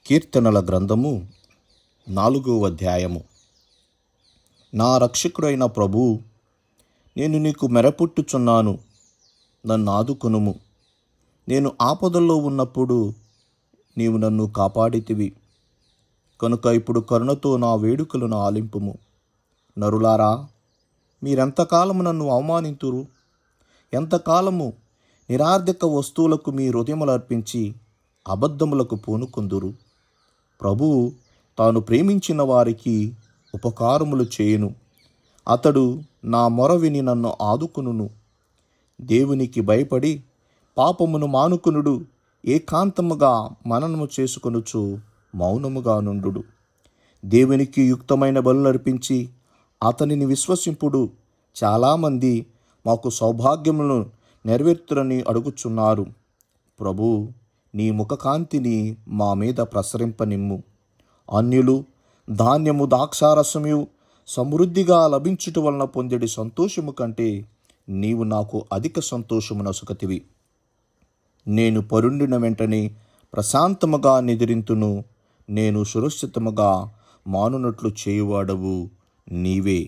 కీర్తనల గ్రంథము 4వ అధ్యాయము. నా రక్షకుడైన ప్రభూ, నేను నీకు మెరపుట్టుచున్నాను, నన్ను ఆదుకొనుము. నేను ఆపదల్లో ఉన్నప్పుడు నీవు నన్ను కాపాడితివి కనుక ఇప్పుడు కరుణతో నా వేడుకలను ఆలింపుము. నరులారా, మీరెంతకాలము నన్ను అవమానింతురు? ఎంతకాలము నిరార్థక వస్తువులకు మీ హృదయములర్పించి అబద్ధములకు పూనుకొందురు? ప్రభువు తాను ప్రేమించిన వారికి ఉపకారములు చేయును. అతడు నా మొర విని నన్ను ఆదుకొనును. దేవునికి భయపడి పాపమును మానుకొనుడు. ఏకాంతముగా మననము చేసుకొనుచు మౌనముగా నుండు. దేవునికి యుక్తమైన బలులర్పించి అతనిని విశ్వసింపుడు. చాలామంది మాకు సౌభాగ్యములను నెరవేర్తురని అడుగుచున్నారు. ప్రభు, నీ ముఖకాంతిని మా మీద ప్రసరింపనిమ్ము. అన్యులు ధాన్యము ద్రాక్షారసము సమృద్ధిగా లభించుట వలన పొందెడి సంతోషము కంటే నీవు నాకు అధిక సంతోషము నొసగతివి. నేను పరుండిన వెంటనే ప్రశాంతముగా నిద్రింతును. నేను సురక్షితముగా మానునట్లు చేయువాడవు నీవే.